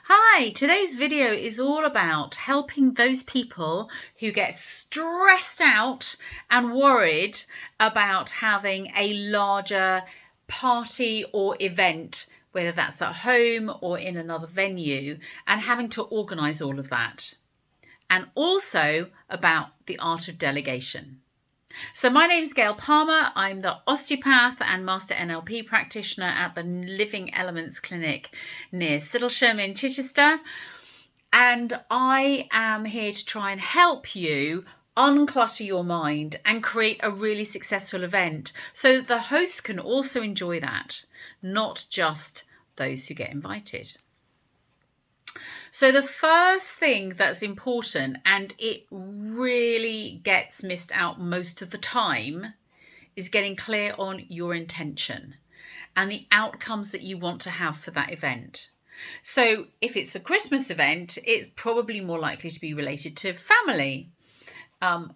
Hi, today's video is all about helping those people who get stressed out and worried about having a larger party or event, whether that's at home or in another venue, and having to organise all of that. And also about the art of delegation. So my name's Gayle Palmer. I'm the osteopath and master NLP practitioner at the Living Elements Clinic near Siddlesham in Chichester. And I am here to try and help you unclutter your mind and create a really successful event so that the hosts can also enjoy that, not just those who get invited. So the first thing that's important, and it really gets missed out most of the time, is getting clear on your intention and the outcomes that you want to have for that event. So if it's a Christmas event, it's probably more likely to be related to family. And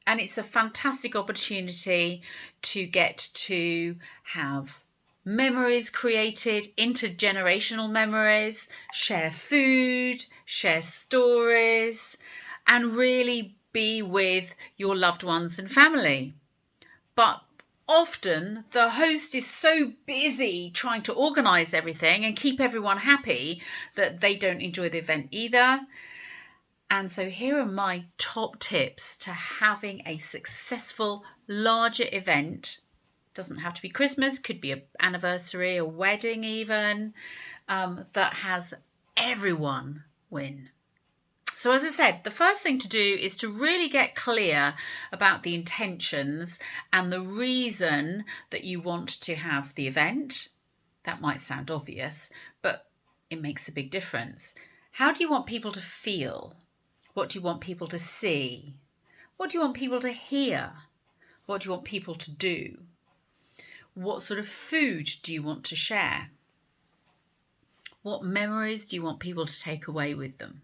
it's a fantastic opportunity to get to have memories created, intergenerational memories, share food, share stories, and really be with your loved ones and family. But often the host is so busy trying to organise everything and keep everyone happy that they don't enjoy the event either. And so here are my top tips to having a successful larger event. Doesn't have to be Christmas, could be an anniversary, a wedding even, that has everyone win. So as I said, the first thing to do is to really get clear about the intentions and the reason that you want to have the event. That might sound obvious, but it makes a big difference. How do you want people to feel? What do you want people to see? What do you want people to hear? What do you want people to do? What sort of food do you want to share? What memories do you want people to take away with them?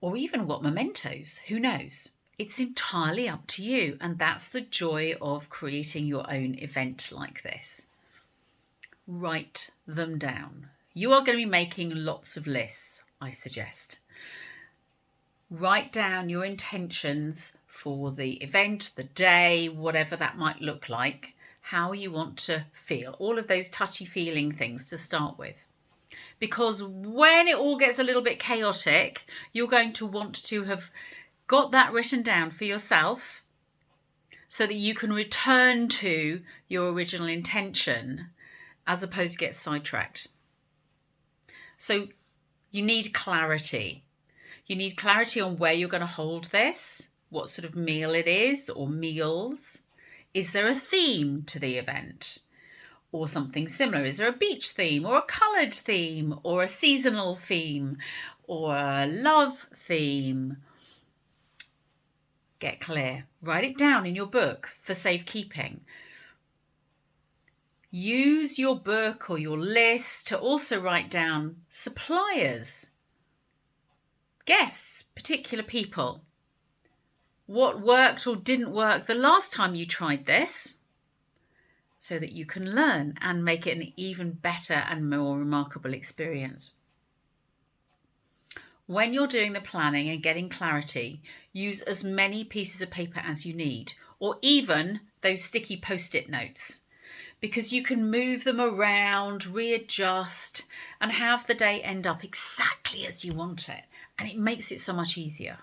Or even what mementos? Who knows? It's entirely up to you, and that's the joy of creating your own event like this. Write them down. You are going to be making lots of lists, I suggest. Write down your intentions for the event, the day, whatever that might look like, how you want to feel, all of those touchy-feeling things to start with. Because when it all gets a little bit chaotic, you're going to want to have got that written down for yourself so that you can return to your original intention as opposed to get sidetracked. So you need clarity. You need clarity on where you're going to hold this, what sort of meal it is or meals. Is there a theme to the event or something similar? Is there a beach theme or a coloured theme or a seasonal theme or a love theme? Get clear. Write it down in your book for safekeeping. Use your book or your list to also write down suppliers, guests, particular people. What worked or didn't work the last time you tried this, so that you can learn and make it an even better and more remarkable experience. When you're doing the planning and getting clarity, use as many pieces of paper as you need, or even those sticky post-it notes, because you can move them around, readjust, and have the day end up exactly as you want it. And it makes it so much easier.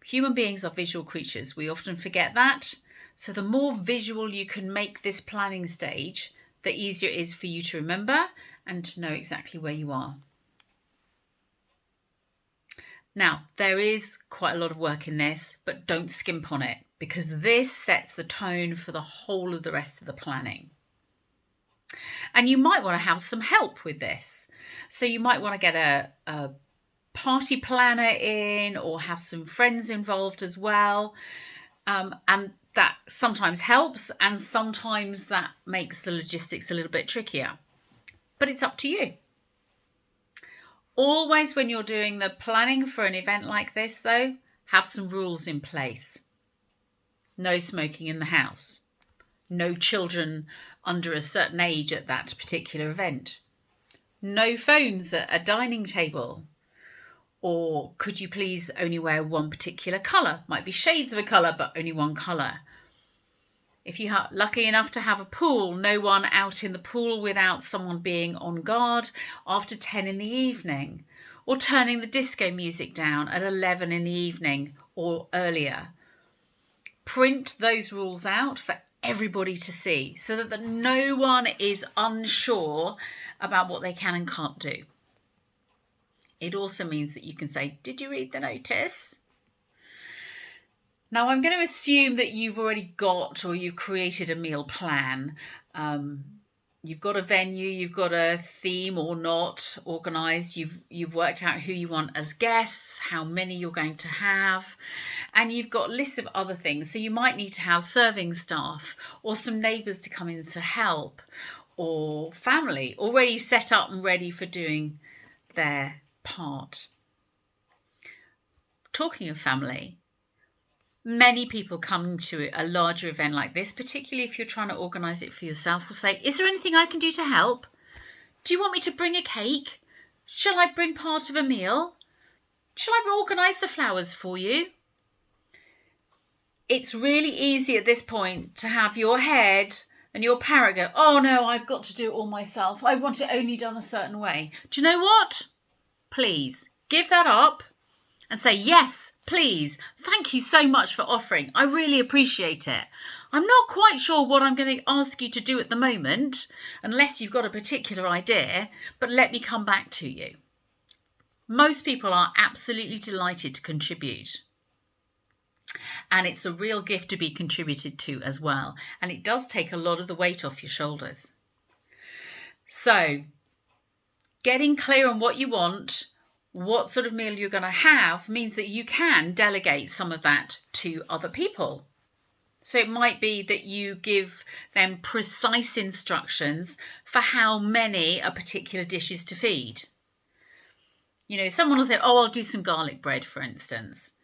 Human beings are visual creatures. We often forget that. So the more visual you can make this planning stage, the easier it is for you to remember and to know exactly where you are. Now, there is quite a lot of work in this, but don't skimp on it, because this sets the tone for the whole of the rest of the planning. And you might want to have some help with this. So you might want to get a party planner in or have some friends involved as well. And that sometimes helps, and sometimes that makes the logistics a little bit trickier. But it's up to you. Always when you're doing the planning for an event like this, though, have some rules in place. No smoking in the house. No children under a certain age at that particular event. No phones at a dining table. Or could you please only wear one particular colour? Might be shades of a colour, but only one colour. If you are lucky enough to have a pool, no one out in the pool without someone being on guard after 10 in the evening. Or turning the disco music down at 11 in the evening or earlier. Print those rules out for everybody to see so that no one is unsure about what they can and can't do. It also means that you can say, did you read the notice? Now, I'm going to assume that you've already got or you've created a meal plan. You've got a venue, you've got a theme or not organised. You've worked out who you want as guests, how many you're going to have, and you've got lists of other things. So you might need to have serving staff or some neighbours to come in to help, or family already set up and ready for doing their part. Talking of family, many people come to a larger event like this, particularly if you're trying to organise it for yourself, will say, is there anything I can do to help? Do you want me to bring a cake? Shall I bring part of a meal? Shall I organise the flowers for you? It's really easy at this point to have your head and your parrot go, oh no, I've got to do it all myself. I want it only done a certain way. Do you know what? Please give that up and say, yes, please. Thank you so much for offering. I really appreciate it. I'm not quite sure what I'm going to ask you to do at the moment, unless you've got a particular idea, but let me come back to you. Most people are absolutely delighted to contribute. And it's a real gift to be contributed to as well. And it does take a lot of the weight off your shoulders. So, getting clear on what you want, what sort of meal you're going to have, means that you can delegate some of that to other people. So it might be that you give them precise instructions for how many a particular dish is to feed. You know, someone will say, oh, I'll do some garlic bread, for instance.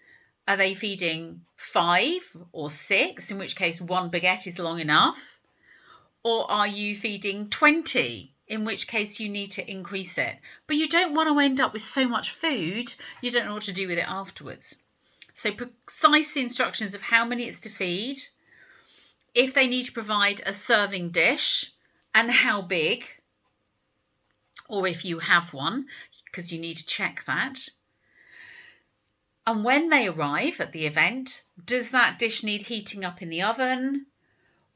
Are they feeding 5 or 6, in which case one baguette is long enough? Or are you feeding 20, in which case you need to increase it? But you don't want to end up with so much food, you don't know what to do with it afterwards. So precise instructions of how many it's to feed, if they need to provide a serving dish, and how big, or if you have one, because you need to check that. And when they arrive at the event, does that dish need heating up in the oven?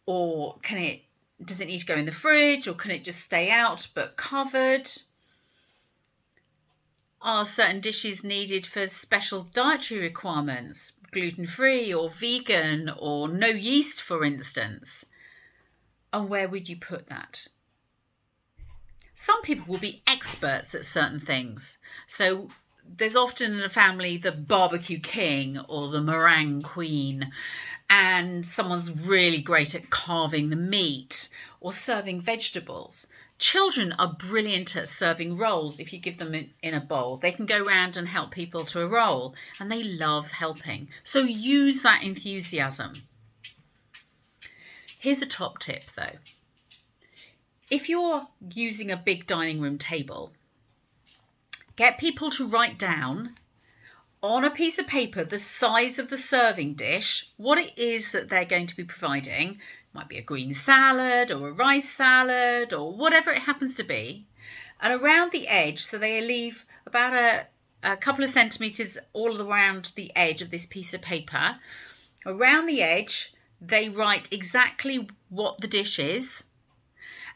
Or does it need to go in the fridge? Or can it just stay out but covered? Are certain dishes needed for special dietary requirements? Gluten-free or vegan or no yeast, for instance? And where would you put that? Some people will be experts at certain things. So there's often in a family the barbecue king or the meringue queen, and someone's really great at carving the meat or serving vegetables. Children are brilliant at serving rolls if you give them in a bowl. They can go around and help people to a roll, and they love helping. So use that enthusiasm. Here's a top tip though. If you're using a big dining room table, get people to write down on a piece of paper the size of the serving dish, what it is that they're going to be providing. It might be a green salad or a rice salad or whatever it happens to be. And around the edge, so they leave about a couple of centimetres all around the edge of this piece of paper. Around the edge, they write exactly what the dish is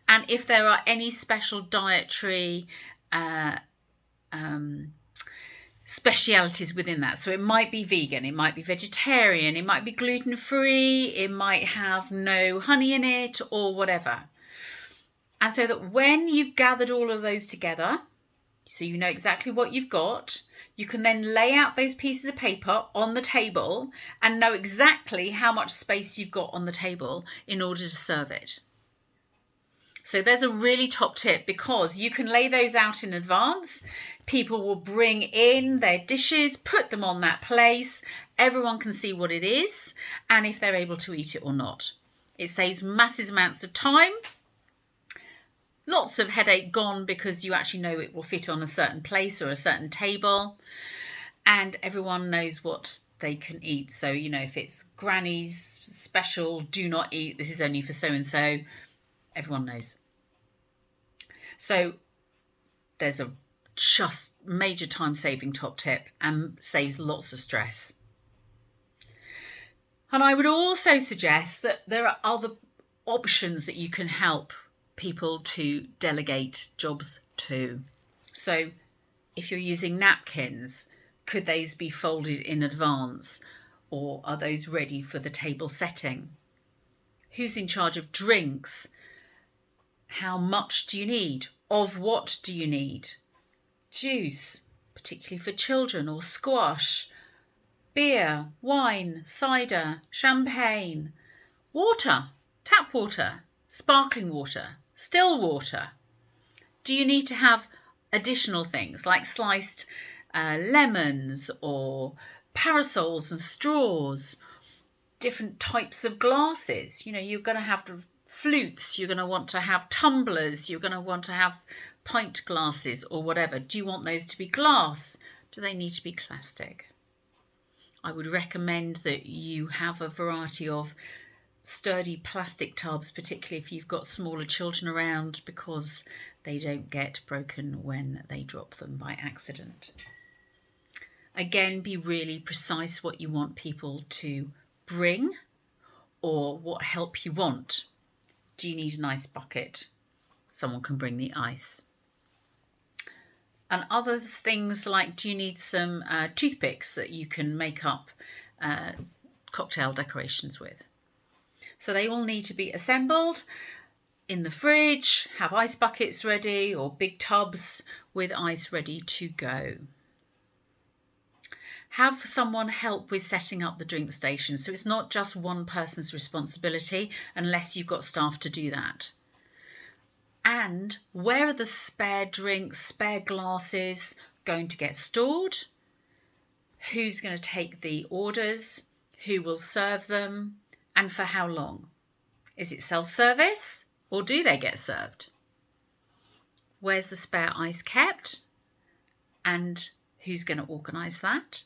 and if there are any special dietary specialities within that. So it might be vegan, it might be vegetarian, it might be gluten-free, it might have no honey in it or whatever. And so that when you've gathered all of those together, so you know exactly what you've got, you can then lay out those pieces of paper on the table and know exactly how much space you've got on the table in order to serve it. So there's a really top tip, because you can lay those out in advance. People will bring in their dishes, put them on that place. Everyone can see what it is and if they're able to eat it or not. It saves massive amounts of time. Lots of headache gone because you actually know it will fit on a certain place or a certain table. And everyone knows what they can eat. So, you know, if it's Granny's special, do not eat, this is only for so-and-so, everyone knows. So there's a just major time-saving top tip and saves lots of stress. And I would also suggest that there are other options that you can help people to delegate jobs to. So if you're using napkins, could those be folded in advance, or are those ready for the table setting? Who's in charge of drinks? How much do you need? Of what do you need? Juice, particularly for children, or squash, beer, wine, cider, champagne, water, tap water, sparkling water, still water. Do you need to have additional things like sliced lemons or parasols and straws, different types of glasses? You know, you're going to have flutes, you're going to want to have tumblers, you're going to want to have pint glasses or whatever. Do you want those to be glass? Do they need to be plastic? I would recommend that you have a variety of sturdy plastic tubs, particularly if you've got smaller children around, because they don't get broken when they drop them by accident. Again, be really precise what you want people to bring or what help you want. Do you need an ice bucket? Someone can bring the ice. And other things like, do you need some toothpicks that you can make up cocktail decorations with? So they all need to be assembled in the fridge, have ice buckets ready or big tubs with ice ready to go. Have someone help with setting up the drink station. So it's not just one person's responsibility unless you've got staff to do that. And where are the spare drinks, spare glasses going to get stored? Who's going to take the orders? Who will serve them? And for how long? Is it self-service or do they get served? Where's the spare ice kept? And who's going to organise that?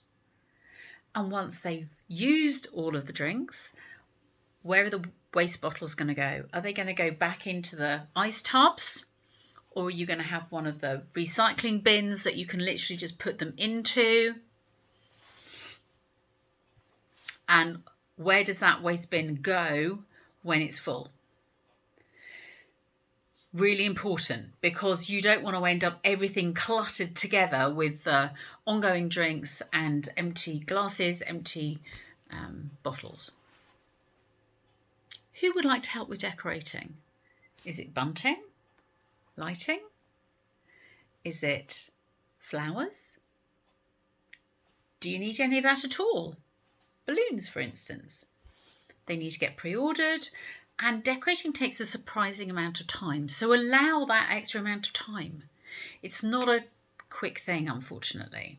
And once they've used all of the drinks, where are the waste bottles going to go? Are they going to go back into the ice tubs? Or are you going to have one of the recycling bins that you can literally just put them into? And where does that waste bin go when it's full? Really important, because you don't want to end up everything cluttered together with ongoing drinks and empty glasses, empty bottles. Who would like to help with decorating? Is it bunting? Lighting? Is it flowers? Do you need any of that at all? Balloons, for instance. They need to get pre-ordered, and decorating takes a surprising amount of time. So allow that extra amount of time. It's not a quick thing, unfortunately.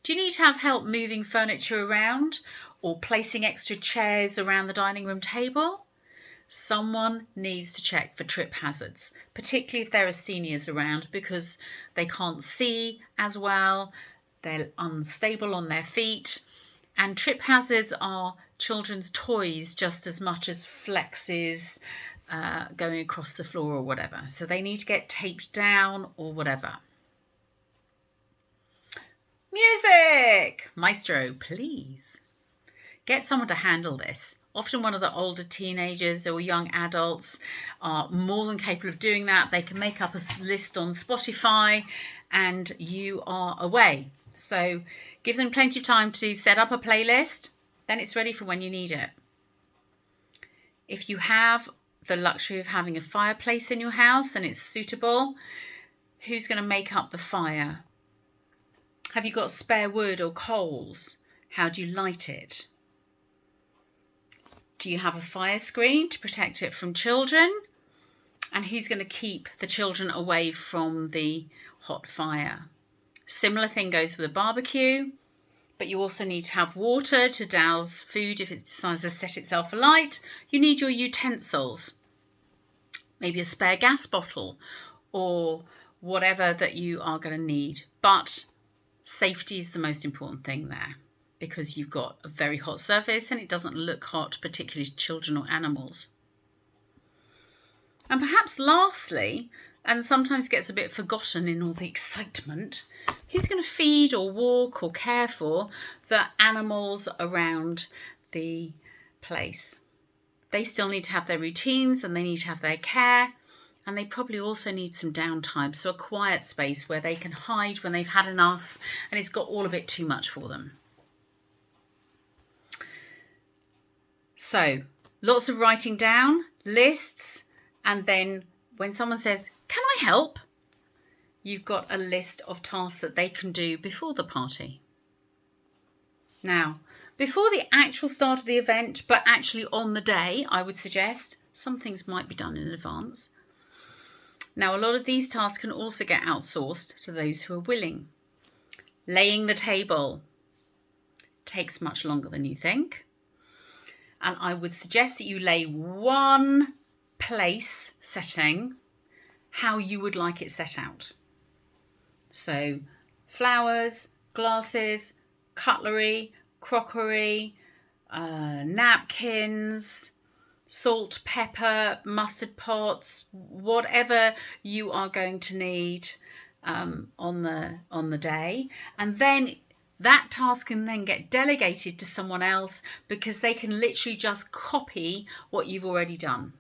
Do you need to have help moving furniture around or placing extra chairs around the dining room table? Someone needs to check for trip hazards, particularly if there are seniors around, because they can't see as well, they're unstable on their feet, and trip hazards are children's toys just as much as flexes going across the floor or whatever. So they need to get taped down or whatever. Music! Maestro, please. Get someone to handle this. Often one of the older teenagers or young adults are more than capable of doing that. They can make up a list on Spotify and you are away. So give them plenty of time to set up a playlist, then it's ready for when you need it. If you have the luxury of having a fireplace in your house and it's suitable, who's going to make up the fire? Have you got spare wood or coals? How do you light it? Do you have a fire screen to protect it from children? And who's going to keep the children away from the hot fire? Similar thing goes for the barbecue. but you also need to have water to douse food if it decides to set itself alight. You need your utensils, maybe a spare gas bottle or whatever that you are going to need. But safety is the most important thing there, because you've got a very hot surface and it doesn't look hot, particularly to children or animals. And perhaps lastly, and sometimes gets a bit forgotten in all the excitement, who's going to feed or walk or care for the animals around the place? They still need to have their routines and they need to have their care, and they probably also need some downtime, so a quiet space where they can hide when they've had enough and it's got all a bit too much for them. So lots of writing down, lists, and then when someone says, "Can I help?" you've got a list of tasks that they can do before the party. Now, before the actual start of the event, but actually on the day, I would suggest some things might be done in advance. Now, a lot of these tasks can also get outsourced to those who are willing. Laying the table takes much longer than you think. And I would suggest that you lay one place setting how you would like it set out. So flowers, glasses, cutlery, crockery, napkins, salt, pepper, mustard pots, whatever you are going to need on the day. And then that task can then get delegated to someone else, because they can literally just copy what you've already done.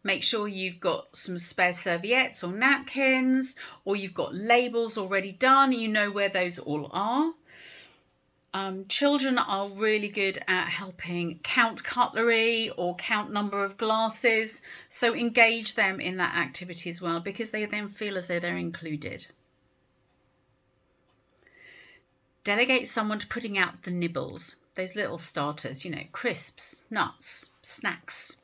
Make sure you've got some spare serviettes or napkins, or you've got labels already done. You know where those all are. Children are really good at helping count cutlery or count number of glasses. So engage them in that activity as well, because they then feel as though they're included. Delegate someone to putting out the nibbles, those little starters, crisps, nuts, snacks,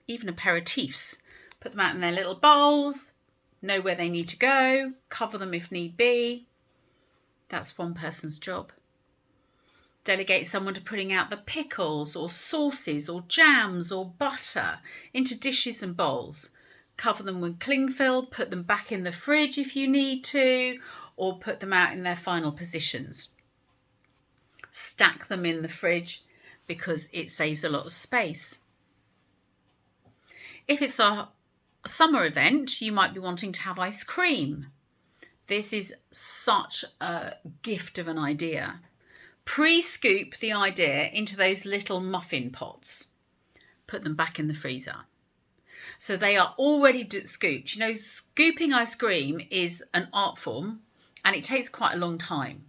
even aperitifs. Put them out in their little bowls, know where they need to go, cover them if need be. That's one person's job. Delegate someone to putting out the pickles or sauces or jams or butter into dishes and bowls. Cover them with cling film, put them back in the fridge if you need to, or put them out in their final positions. Stack them in the fridge because it saves a lot of space. If it's a summer event, you might be wanting to have ice cream. This is such a gift of an idea. Pre-scoop the idea into those little muffin pots. Put them back in the freezer. So they are already scooped. Scooping ice cream is an art form and it takes quite a long time.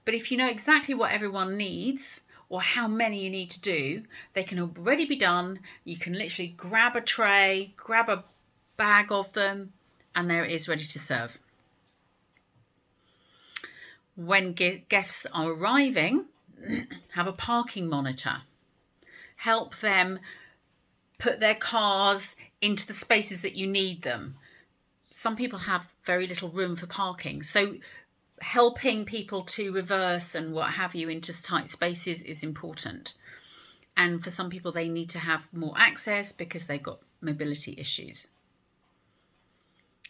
But if you know exactly what everyone needs or how many you need to do, they can already be done. You can literally grab a tray, grab a bag of them, and there it is, ready to serve. When guests are arriving, have a parking monitor. Help them put their cars into the spaces that you need them. Some people have very little room for parking, so helping people to reverse and what have you into tight spaces is important. And for some people, they need to have more access because they've got mobility issues.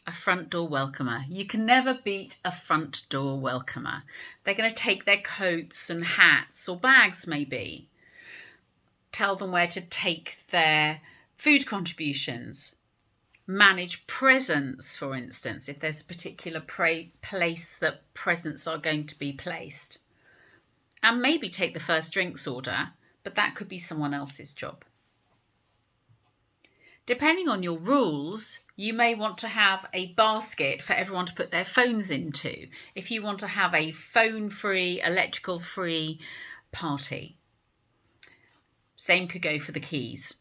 A front door welcomer. You can never beat a front door welcomer. They're going to take their coats and hats or bags maybe. Tell them where to take their food contributions. Manage presents, for instance, if there's a particular place that presents are going to be placed. And maybe take the first drinks order, but that could be someone else's job. Depending on your rules, you may want to have a basket for everyone to put their phones into, if you want to have a phone-free, electrical-free party. Same could go for the keys.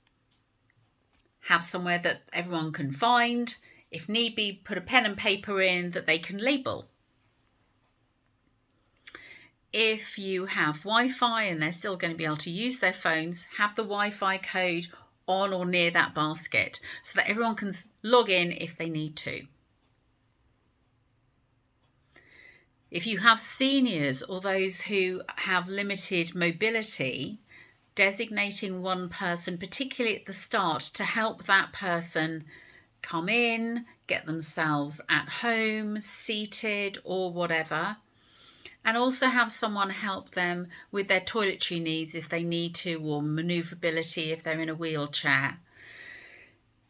Have somewhere that everyone can find. If need be, put a pen and paper in that they can label. If you have Wi-Fi and they're still going to be able to use their phones, have the Wi-Fi code on or near that basket so that everyone can log in if they need to. If you have seniors or those who have limited mobility, designating one person, particularly at the start, to help that person come in, get themselves at home, seated or whatever, and also have someone help them with their toiletry needs if they need to, or manoeuvrability if they're in a wheelchair.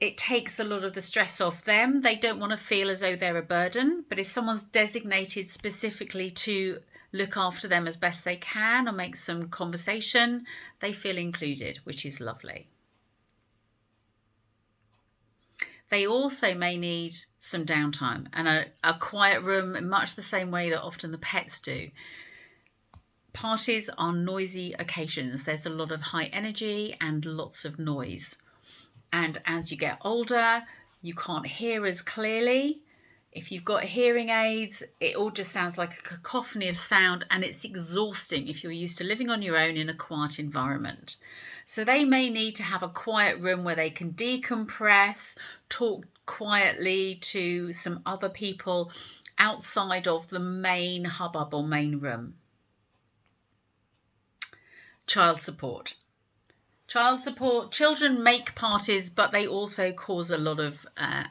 It takes a lot of the stress off them. They don't want to feel as though they're a burden, but if someone's designated specifically to look after them as best they can or make some conversation, they feel included, which is lovely. They also may need some downtime and a quiet room in much the same way that often the pets do. Parties are noisy occasions. There's a lot of high energy and lots of noise. And as you get older, you can't hear as clearly. If you've got hearing aids, it all just sounds like a cacophony of sound, and it's exhausting if you're used to living on your own in a quiet environment. So they may need to have a quiet room where they can decompress, talk quietly to some other people outside of the main hubbub or main room. Child support. Child support, children make parties, but they also cause a lot of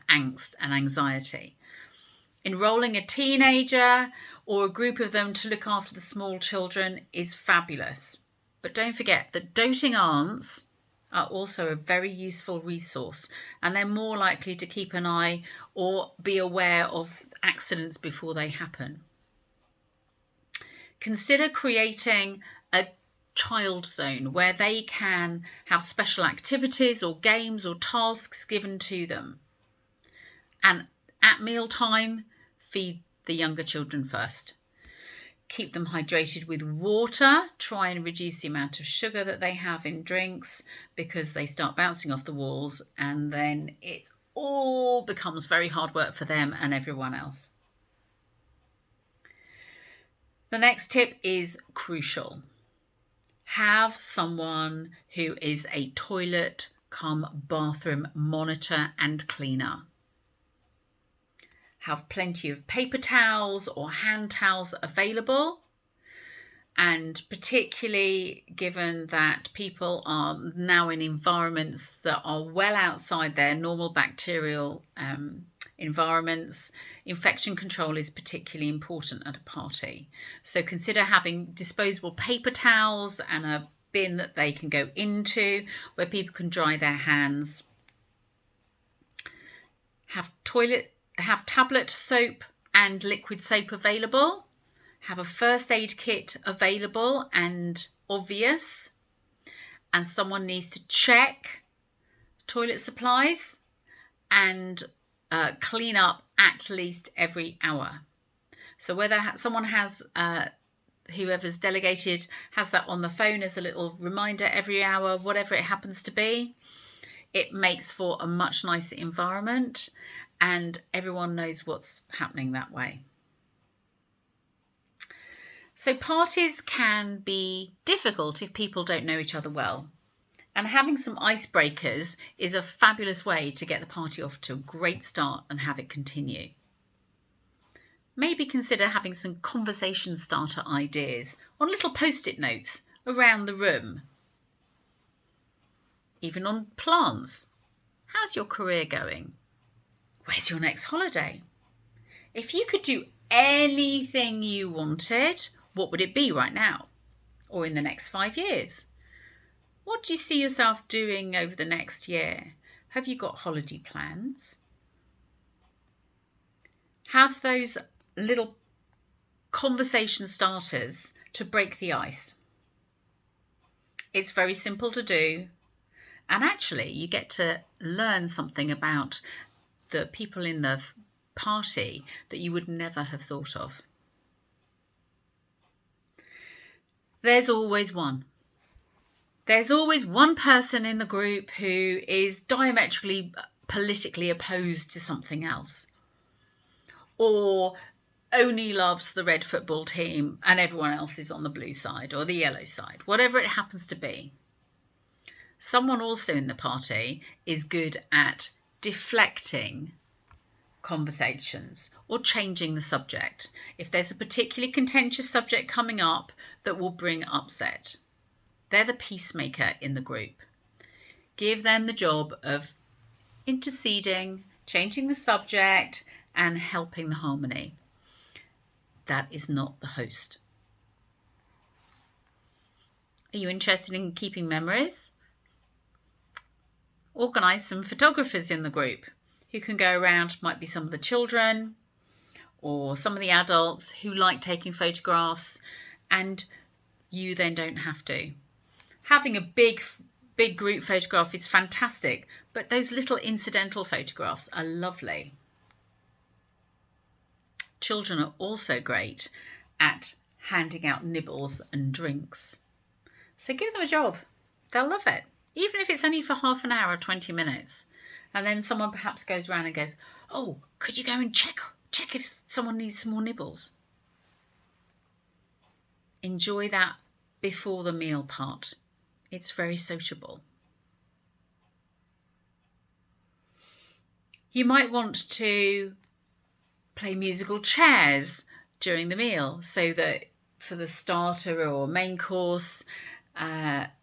angst and anxiety. Enrolling a teenager or a group of them to look after the small children is fabulous. But don't forget that doting aunts are also a very useful resource, and they're more likely to keep an eye or be aware of accidents before they happen. Consider creating a child zone where they can have special activities or games or tasks given to them. And at mealtime, feed the younger children first. Keep them hydrated with water. Try and reduce the amount of sugar that they have in drinks, because they start bouncing off the walls and then it all becomes very hard work for them and everyone else. The next tip is crucial. Have someone who is a toilet cum bathroom monitor and cleaner. Have plenty of paper towels or hand towels available, and particularly given that people are now in environments that are well outside their normal bacterial environments, infection control is particularly important at a party. So consider having disposable paper towels and a bin that they can go into where people can dry their hands. Have tablet soap and liquid soap available. Have a first aid kit available and obvious. And someone needs to check toilet supplies and clean up at least every hour. So whether someone has, whoever's delegated has that on the phone as a little reminder every hour, whatever it happens to be, it makes for a much nicer environment and everyone knows what's happening that way. So parties can be difficult if people don't know each other well. And having some icebreakers is a fabulous way to get the party off to a great start and have it continue. Maybe consider having some conversation starter ideas on little post-it notes around the room. Even on plants. How's your career going? Where's your next holiday? If you could do anything you wanted, what would it be right now? Or in the next 5 years? What do you see yourself doing over the next year? Have you got holiday plans? Have those little conversation starters to break the ice. It's very simple to do. And actually, you get to learn something about the people in the party that you would never have thought of. There's always one. There's always one person in the group who is diametrically politically opposed to something else, or only loves the red football team and everyone else is on the blue side or the yellow side, whatever it happens to be. Someone also in the party is good at deflecting conversations or changing the subject if there's a particularly contentious subject coming up that will bring upset. They're the peacemaker in the group. Give them the job of interceding, changing the subject, and helping the harmony. That is not the host. Are you interested in keeping memories? Organise some photographers in the group who can go around. Might be some of the children or some of the adults who like taking photographs, and you then don't have to. Having a big group photograph is fantastic, but those little incidental photographs are lovely. Children are also great at handing out nibbles and drinks. So give them a job. They'll love it, even if it's only for half an hour or 20 minutes. And then someone perhaps goes around and goes, oh, could you go and check if someone needs some more nibbles? Enjoy that before the meal part. It's very sociable. You might want to play musical chairs during the meal so that for the starter or main course,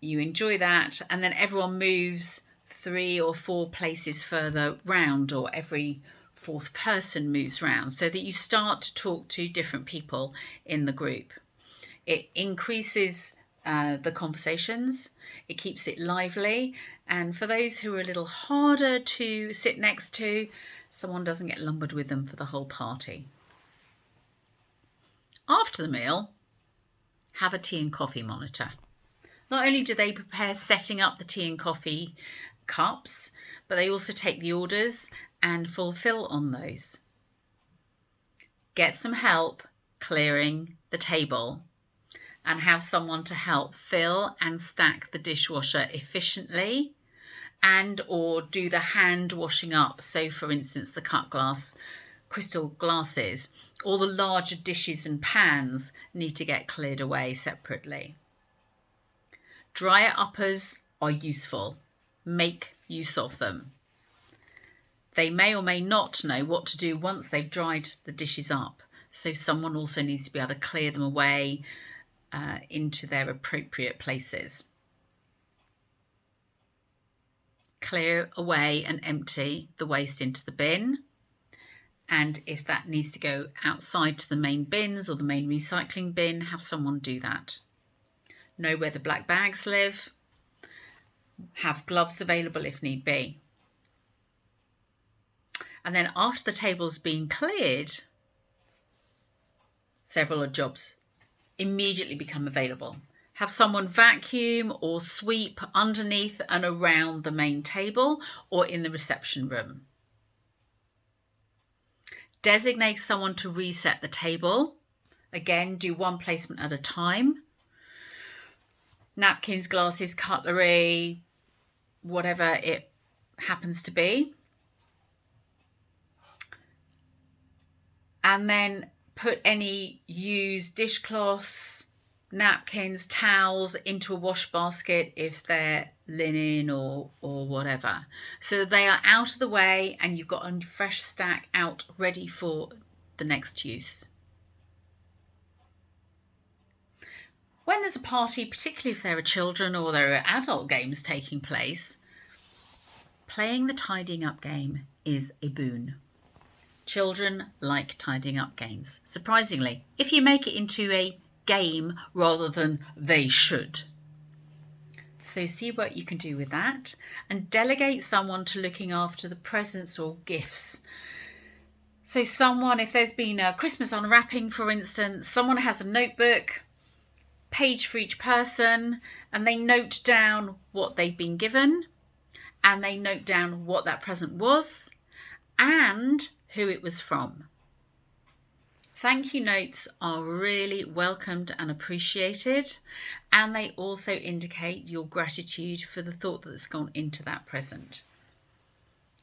you enjoy that, and then everyone moves 3 or 4 places further round, or every 4th person moves round, so that you start to talk to different people in the group. It increases the conversations, it keeps it lively, and for those who are a little harder to sit next to, someone doesn't get lumbered with them for the whole party. After the meal, have a tea and coffee monitor. Not only do they prepare setting up the tea and coffee cups, but they also take the orders and fulfill on those. Get some help clearing the table and have someone to help fill and stack the dishwasher efficiently, and or do the hand washing up. So for instance, the cut glass, crystal glasses, all the larger dishes and pans need to get cleared away separately. Dryer uppers are useful. Make use of them. They may or may not know what to do once they've dried the dishes up, so someone also needs to be able to clear them away into their appropriate places. Clear away and empty the waste into the bin, and if that needs to go outside to the main bins or the main recycling bin, have someone do that. Know where the black bags live. Have gloves available if need be. And then after the table's been cleared, several jobs immediately become available. Have someone vacuum or sweep underneath and around the main table or in the reception room. Designate someone to reset the table. Again, do one placement at a time. Napkins, glasses, cutlery, whatever it happens to be. And then put any used dishcloths, napkins, towels into a wash basket if they're linen or whatever. So they are out of the way and you've got a fresh stack out ready for the next use. When there's a party, particularly if there are children or there are adult games taking place, playing the tidying up game is a boon. Children like tidying up games, surprisingly, if you make it into a game rather than they should. So see what you can do with that, and delegate someone to looking after the presents or gifts. So someone, if there's been a Christmas unwrapping, for instance, someone has a notebook, page for each person, and they note down what they've been given, and they note down what that present was and who it was from. Thank you notes are really welcomed and appreciated, and they also indicate your gratitude for the thought that's gone into that present.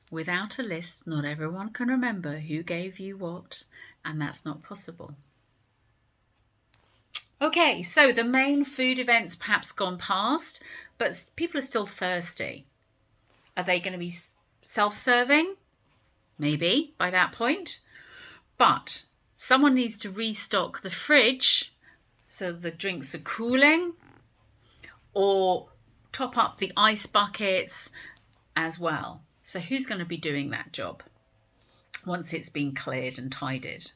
Without a list, not everyone can remember who gave you what, and that's not possible. Okay, so the main food event's perhaps gone past, but people are still thirsty. Are they going to be self-serving? maybe by that point, but someone needs to restock the fridge so the drinks are cooling, or top up the ice buckets as well. So who's going to be doing that job once it's been cleared and tidied?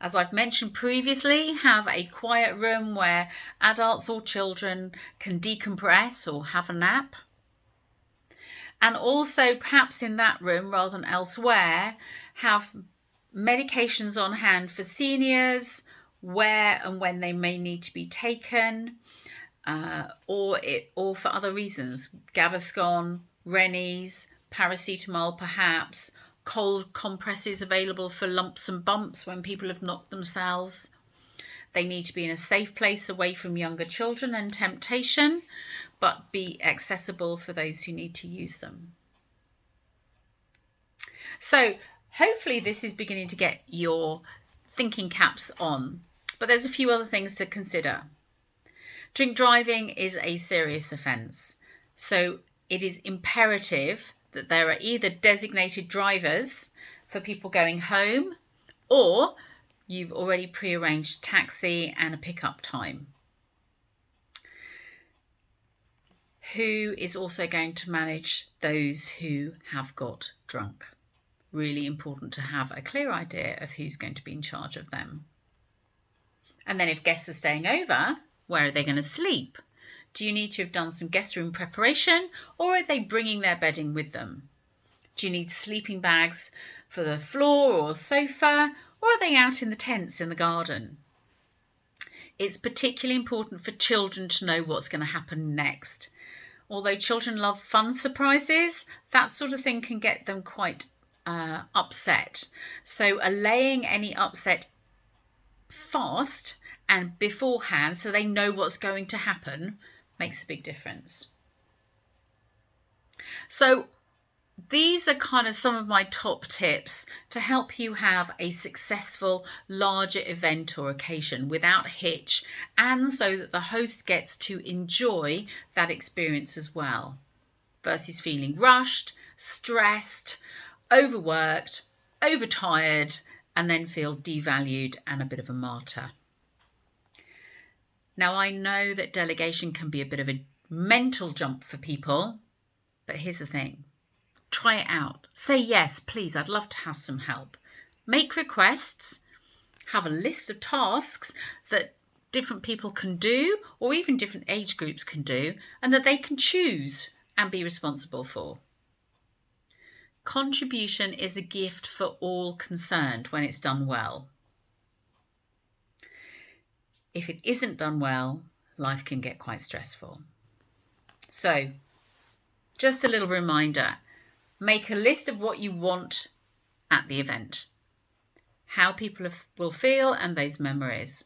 As I've mentioned previously, have a quiet room where adults or children can decompress or have a nap. And also, perhaps in that room rather than elsewhere, have medications on hand for seniors, where and when they may need to be taken, or for other reasons. Gaviscon, Rennies, paracetamol perhaps, cold compresses available for lumps and bumps when people have knocked themselves. They need to be in a safe place away from younger children and temptation, but be accessible for those who need to use them. So hopefully this is beginning to get your thinking caps on, but there's a few other things to consider. Drink driving is a serious offence, so it is imperative that there are either designated drivers for people going home, or you've already pre-arranged a taxi and a pickup time. Who is also going to manage those who have got drunk? Really important to have a clear idea of who's going to be in charge of them. And then if guests are staying over, where are they going to sleep? Do you need to have done some guest room preparation, or are they bringing their bedding with them? Do you need sleeping bags for the floor or sofa, or are they out in the tents in the garden? It's particularly important for children to know what's going to happen next. Although children love fun surprises, that sort of thing can get them quite upset. So allaying any upset fast and beforehand so they know what's going to happen makes a big difference. So these are kind of some of my top tips to help you have a successful larger event or occasion without hitch, and so that the host gets to enjoy that experience as well, versus feeling rushed, stressed, overworked, overtired, and then feel devalued and a bit of a martyr. Now, I know that delegation can be a bit of a mental jump for people, but here's the thing. Try it out. Say yes, please, I'd love to have some help. Make requests. Have a list of tasks that different people can do, or even different age groups can do, and that they can choose and be responsible for. Contribution is a gift for all concerned when it's done well. If it isn't done well, life can get quite stressful. So, just a little reminder, make a list of what you want at the event, how people will feel and those memories,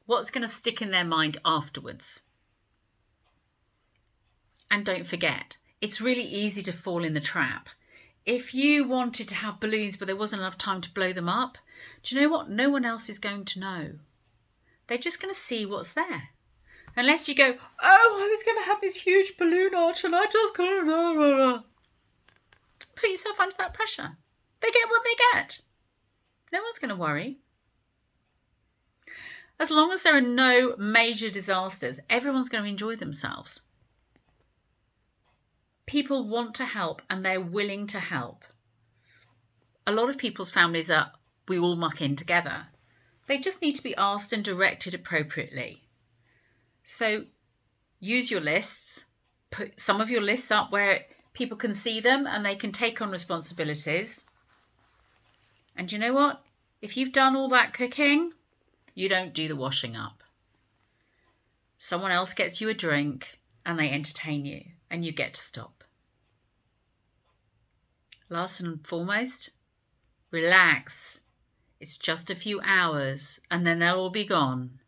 what's going to stick in their mind afterwards. And don't forget, it's really easy to fall in the trap. If you wanted to have balloons but there wasn't enough time to blow them up, do you know what? No one else is going to know. They're just going to see what's there. Unless you go, oh, I was going to have this huge balloon arch and I just couldn't. Put yourself under that pressure. They get what they get. No one's going to worry. As long as there are no major disasters, everyone's going to enjoy themselves. People want to help and they're willing to help. A lot of people's families are, we all muck in together. They just need to be asked and directed appropriately. So use your lists, put some of your lists up where people can see them and they can take on responsibilities. And you know what? If you've done all that cooking, you don't do the washing up. Someone else gets you a drink and they entertain you and you get to stop. Last and foremost, relax. It's just a few hours and then they'll all be gone.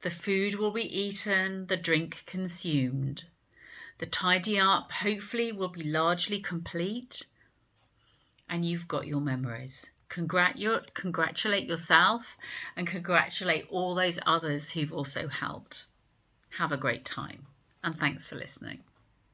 The food will be eaten, the drink consumed. The tidy up hopefully will be largely complete and you've got your memories. Congratulate yourself and congratulate all those others who've also helped. Have a great time and thanks for listening.